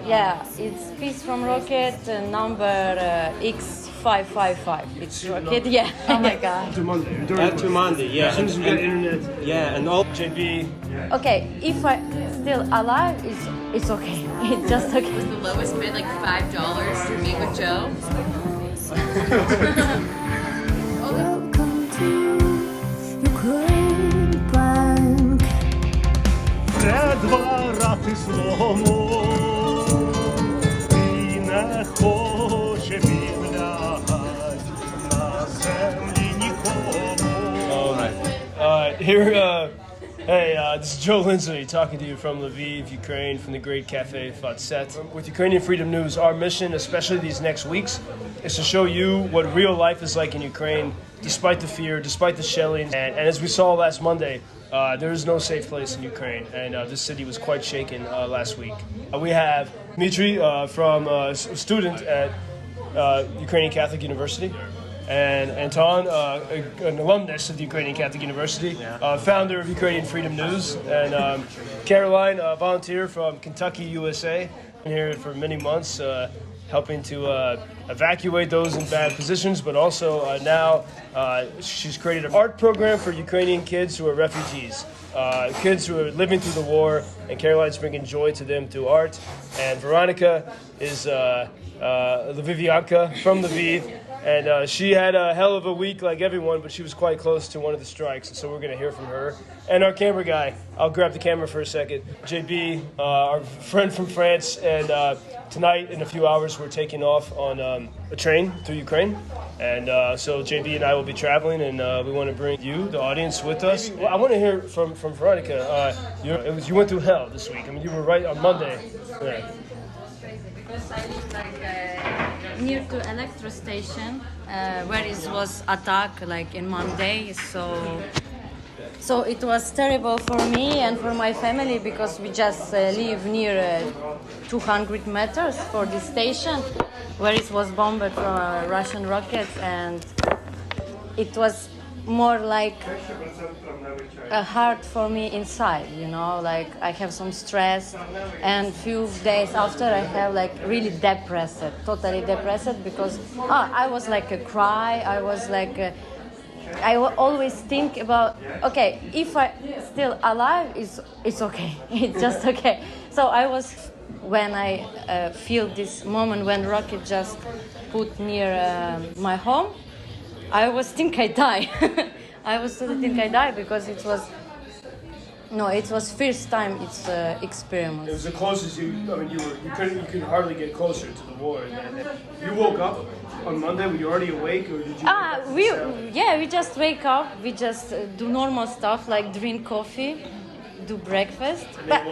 Yeah, it's piece from rocket number X555. It's rocket, yeah. Oh my god. To Monday. To Monday, yeah. As soon as we get internet. Yeah, and all JB. Okay, if I still alive, it's okay. It's just okay. Was the lowest bid like $5 to meet with Joe? Welcome to Ukraine Bank. Вже два рази злому і не хоче підлягать на землі нікому. All right. Here, this is Joe Lindsley talking to you from Lviv, Ukraine, from the great Café, Facet. With Ukrainian Freedom News, our mission, especially these next weeks, is to show you what real life is like in Ukraine, despite the fear, despite the shelling. And as we saw last Monday, there is no safe place in Ukraine, and this city was quite shaken last week. We have Dmitriy from a student at Ukrainian Catholic University, and Anton, an alumnus of the Ukrainian Catholic University, founder of Ukrainian Freedom News, and Caroline, a volunteer from Kentucky, USA, been here for many months, helping to evacuate those in bad positions, but also now she's created an art program for Ukrainian kids who are refugees, kids who are living through the war, and Caroline's bringing joy to them through art. And Veronica is Lvivianka from Lviv, and she had a hell of a week like everyone, but she was quite close to one of the strikes, and so we're going to hear from her. And our camera guy, I'll grab the camera for a second, JB, our friend from France, and tonight in a few hours we're taking off on a train through Ukraine, and so JB and I will be traveling, and we want to bring you, the audience, with us. Well, I want to hear from Veronica. You went through hell this week. I mean, you were right on Monday. Yeah. Because I live like near to electro station where it was attack like in Monday, so it was terrible for me and for my family because we just live near 200 meters for this station where it was bombed from Russian rockets, and it was more like hard for me inside, you know, like I have some stress, and few days after I have like really depressed, totally depressed, because I was like a cry, I was like always think about, okay, if I still alive, it's okay, it's just okay. So I was, when I feel this moment when rocket just put near my home, I was think I die. I was think I die because it was first time it's experiment. It was the closest you could hardly get closer to the war. And you woke up on Monday. Were you already awake, or did you? We just wake up. We just do normal stuff like drink coffee, do breakfast. But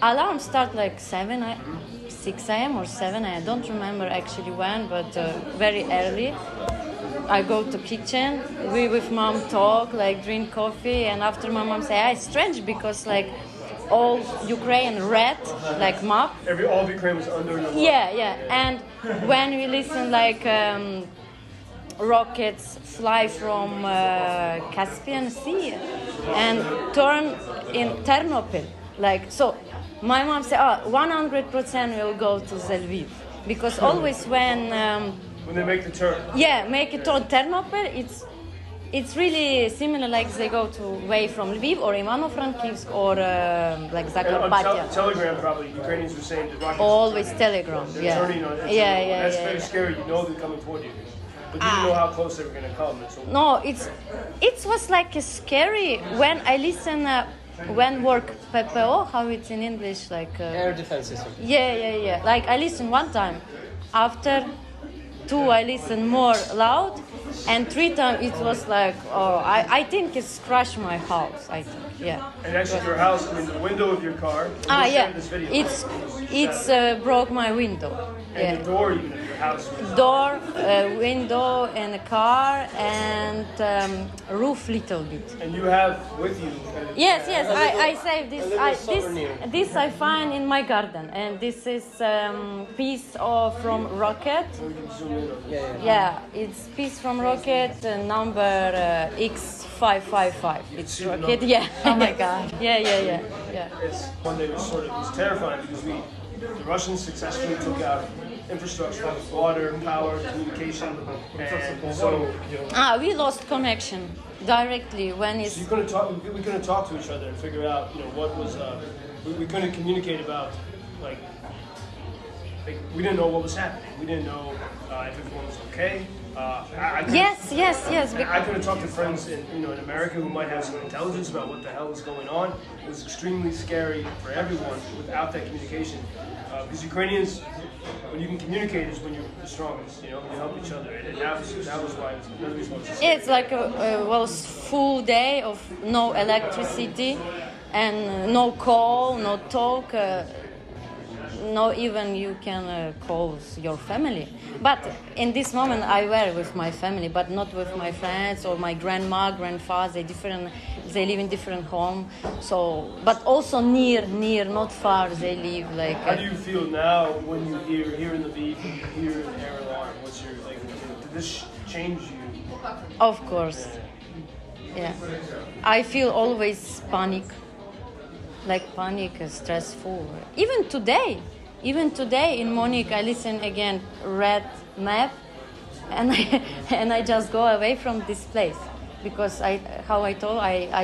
alarm start like 6 a.m. or 7. I don't remember actually when, but very early. I go to kitchen, we with mom talk, like drink coffee, and after my mom say, it's strange because like all Ukraine red, like map. All of Ukraine was under your Yeah. And when we listen like rockets fly from Caspian Sea and turn in Ternopil, like, so my mom say, 100% will go to Lviv, because always when they make the turn. Yeah, make it on Ternopil. It's really similar, like they go to way from Lviv or Ivano-Frankivsk or like Zakarpattia. Telegram, probably Ukrainians were saying the rockets. Always Telegram. They're turning on. That's very scary. You know they're coming toward you, but you didn't know how close they were going to come. No, it was like scary when I listen. When work PPO, how it's in English, like Air defense system. Yeah. Like I listen one time, after 2 I listen more loud, and 3 times it was like, I think it's crashed my house, I think, yeah. And actually your house, I mean the window of your car, this video. It's broke my window. And the door even of your house. Door, window in the car, and roof little bit. And you have with you. Yes, I saved this. This I find in my garden, and this is piece from rocket. Yeah, it's piece from rocket number X555. It's rocket. Yeah. Oh my god. Yeah. It's one day was terrifying because the Russians successfully took out infrastructure, water, power, communication, and so We lost connection directly when it's. we couldn't talk to each other and figure out, what was. We couldn't communicate about like we didn't know what was happening. We didn't know if everyone was okay. Yes. I couldn't talk to friends in America who might have some intelligence about what the hell is going on. It was extremely scary for everyone without that communication. Because Ukrainians, when you can communicate, is when you're the strongest. You help each other, and that was why none of these ones. It's like a full day of no electricity and no call, no talk. No, even you can call your family. But in this moment, I were with my family, but not with my friends or my grandma, grandfather. They live in different home. So, but also near, not far. They live like. How do you feel now when you hear here in Lviv, hear an air alarm? What's your Did this change you? Of course. Yeah, I feel always panic. Like panic, stressful. Even today in morning, I listen again, read map, and I just go away from this place because I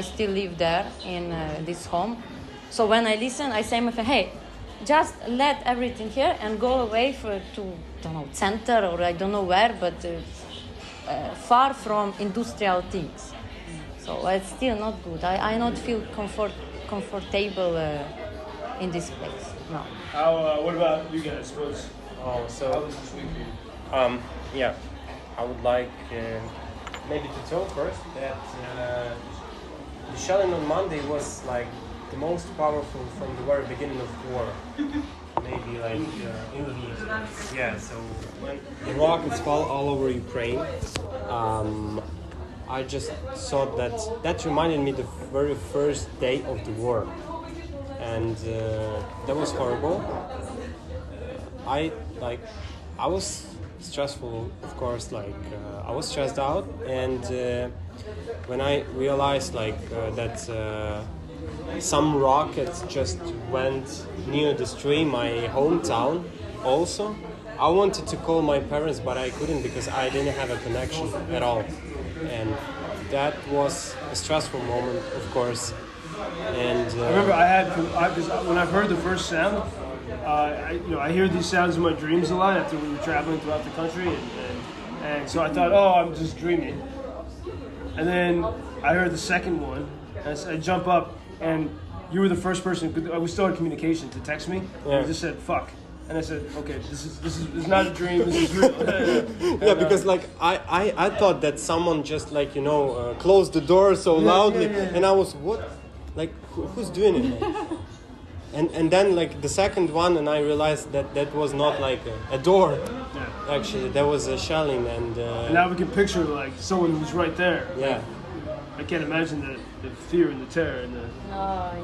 still live there in this home. So when I listen, I say, hey, just let everything here and go away to center or I don't know where, but far from industrial things. So it's still not good. I not feel comfortable in this place. No. What about you guys? How was this week for you? Yeah, I would like maybe to tell first that the shelling on Monday was like the most powerful from the very beginning of war. Maybe like in Lviv. Yeah, so when the rockets fall all over Ukraine, I just thought that reminded me the very first day of the war, and that was horrible. I was stressful, of course. I was stressed out, and when I realized that some rockets just went near the stream, my hometown, also, I wanted to call my parents, but I couldn't because I didn't have a connection at all. And that was a stressful moment, of course. And I remember when I've heard the first sound, I hear these sounds in my dreams a lot after we were traveling throughout the country, and so I thought, I'm just dreaming. And then I heard the second one, and I jump up, and you were the first person. We still had communication to text me. Yeah. And you just said fuck. And I said, okay, this is not a dream, this is real. Yeah, because I thought that someone just closed the door so loudly, and I was, what? Like, who's doing it? And then the second one, and I realized that was not like a door. Yeah. Actually, there was a shelling, and now we can picture someone who's right there. Yeah. I can't imagine the fear and the terror and the.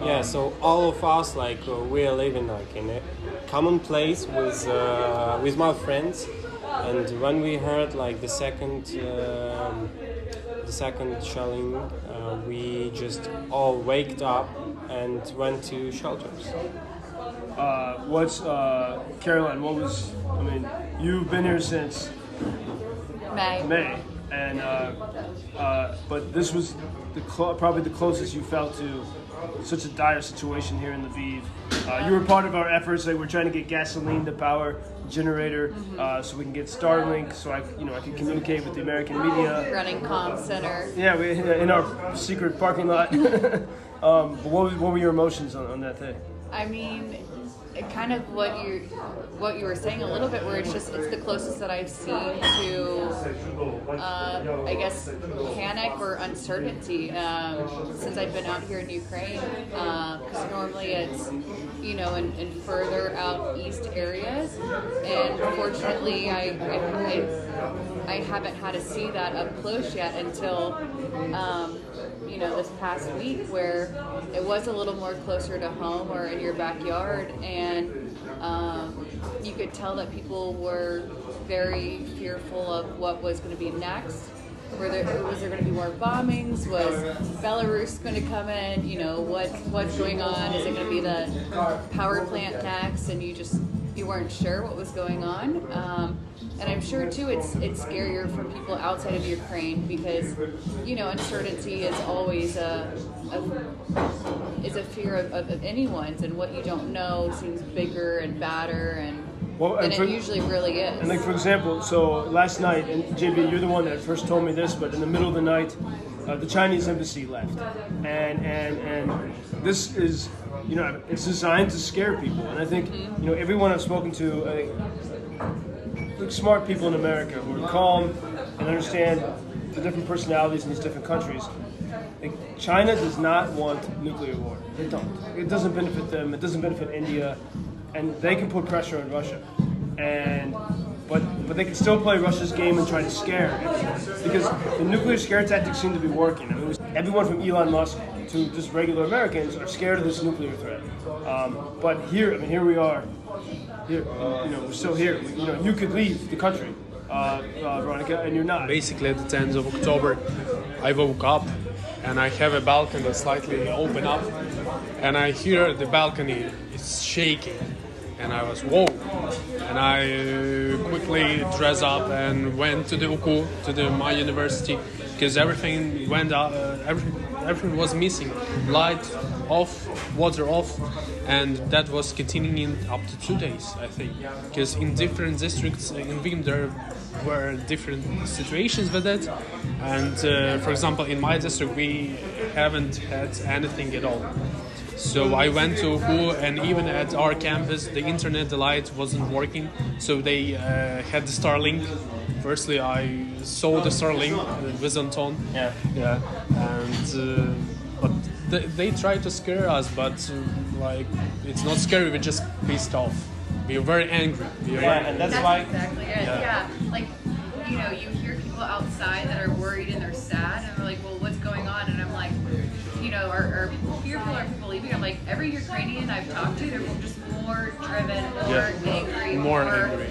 Yeah, so all of us we are living in a common place with my friends, and when we heard the second shelling, we just all waked up and went to shelters. Caroline? You've been here since May. And but this was probably the closest you felt to such a dire situation here in Lviv. You were part of our efforts. We're trying to get gasoline to power generator, so we can get Starlink, so I can communicate with the American media. Running comm center. Yeah, we in our secret parking lot. But what were your emotions on that day? I mean, kind of what you were saying a little bit, where it's the closest that I've seen to I guess panic or uncertainty since I've been out here in Ukraine, because normally it's in further out east areas, and fortunately I haven't had to see that up close yet until this past week, where it was a little more closer to home or in your backyard, and you could tell that people were very fearful of what was going to be next. Was there going to be more bombings? Was Belarus going to come in? What's going on? Is it going to be the power plant next? And you just you weren't sure what was going on. And I'm sure too it's scarier for people outside of Ukraine because, you know, uncertainty is always a fear of anyone's, and what you don't know seems bigger and badder than it usually really is. And like, for example, so last night, and JB, you're the one that first told me this, but in the middle of the night, the Chinese embassy left. And this is, you know, it's designed to scare people. And I think, you know, everyone I've spoken to, smart people in America who are calm and understand the different personalities in these different countries. Like, China does not want nuclear war. They don't. It doesn't benefit them. It doesn't benefit India, and they can put pressure on Russia. But they can still play Russia's game and try to scare everyone, because the nuclear scare tactics seem to be working. I mean, everyone from Elon Musk to just regular Americans are scared of this nuclear threat. But here, I mean, here we are. Here, you know, we're still here. You know, you could leave the country, Veronica, and you're not. Basically, at the 10th of October, I woke up and I have a balcony that slightly open up, and I hear the balcony is shaking, and I was whoa, and I quickly dressed up and went to the UKU, to my university, because everything went out, everything was missing, light off, water off, and that was continuing up to 2 days, I think, because in different districts in Lviv there were different situations with it, and for example in my district we haven't had anything at all. So I went to UKU, and even at our campus the internet, the light wasn't working, so they had the Starlink. Firstly I saw the Starlink with Anton, and but they tried to scare us, but like it's not scary, we're just pissed off. We're very angry. And that's why. Exactly it. Yeah. Like, you know, you hear people outside that are worried and they're sad, and they're like, well, what's going on? And I'm like, you know, are people fearful, are people leaving? I'm like, every Ukrainian I've talked to, they're just more driven, more angry, more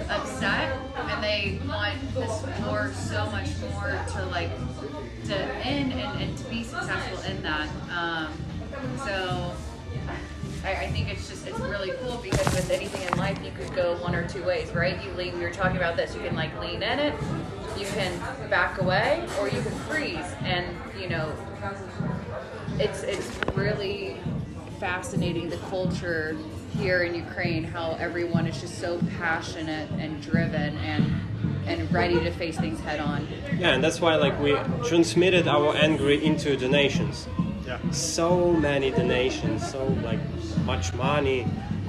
upset, and they want this war so much more to end and to be successful in that. So I think it's really cool, because with anything in life you could go one or two ways, right? We were talking about this, you can like lean in it, you can back away, or you can freeze. And you know, it's really fascinating, the culture here in Ukraine, how everyone is just so passionate and driven and ready to face things head on. Yeah, and that's why like we transmitted our anger into donations. Yeah. So many donations, so like much money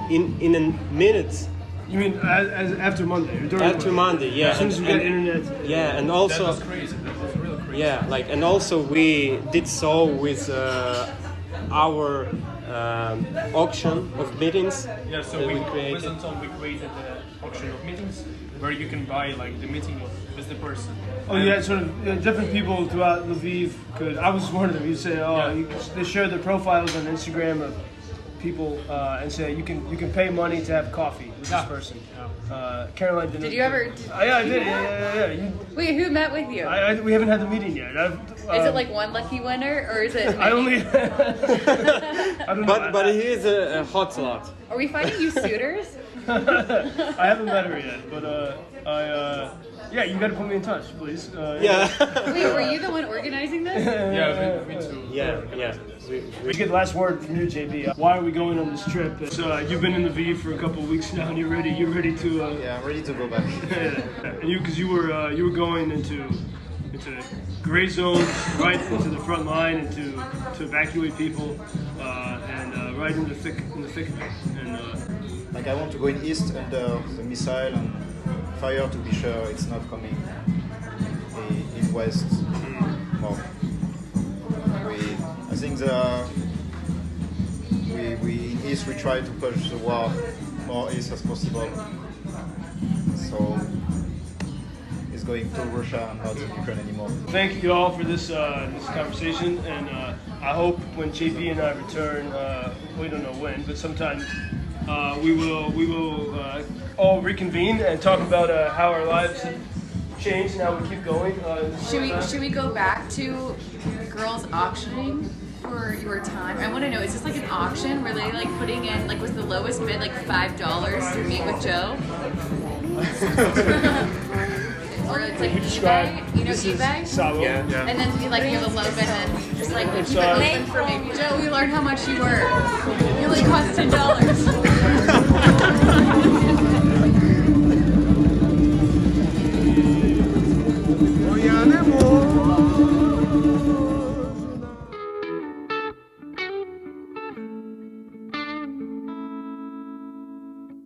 in a minute. You mean after Monday? Or during After Monday, yeah. As soon as we get internet. Yeah, and also. That was crazy. That was really crazy. Yeah, like, and also we did so with our auction of meetings. Yeah, so that we created. with Anton we created the auction of meetings where you can buy like the meeting with the person. Oh yeah, sort of different people throughout Lviv could. I was one of them. You say, they share their profiles on Instagram of people and say you can pay money to have coffee with this person. Caroline did. Did you ever? Yeah, I did. Yeah. Wait, who met with you? We haven't had the meeting yet. Is it like one lucky winner, or is it? I only. I don't know. But he is a hot lot. Are we finding you suitors? I haven't met her yet, but yeah, you got to put me in touch, please. Yeah. Wait, were you the one organizing this? Yeah, me too. Yeah. We get the last word from you, JB. Why are we going on this trip? So you've been in Lviv for a couple of weeks now, and you're ready. You're ready to. Yeah, I'm ready to go back. And because you were going into gray zones, right into the front line, and to evacuate people, and right in the thick of it. And Like I want to go in east under the missile and fire to be sure it's not coming in west more. I think we in east we try to push the war more east as possible. So it's going to Russia and not in Ukraine anymore. thank you all for this conversation, and I hope when JP and I return, we don't know when, but sometime we will all reconvene and talk about how our lives have changed and how we keep going. Should we go back to girls auctioning your time, I want to know, is this like an auction? Were they like putting in, like was the lowest bid like $5 to meet with Joe? Or it's like eBay, you know eBay? Sabo. Yeah. And then you like give a low bid and just like keep it open for maybe Joe. We learned how much you were. You only cost $10.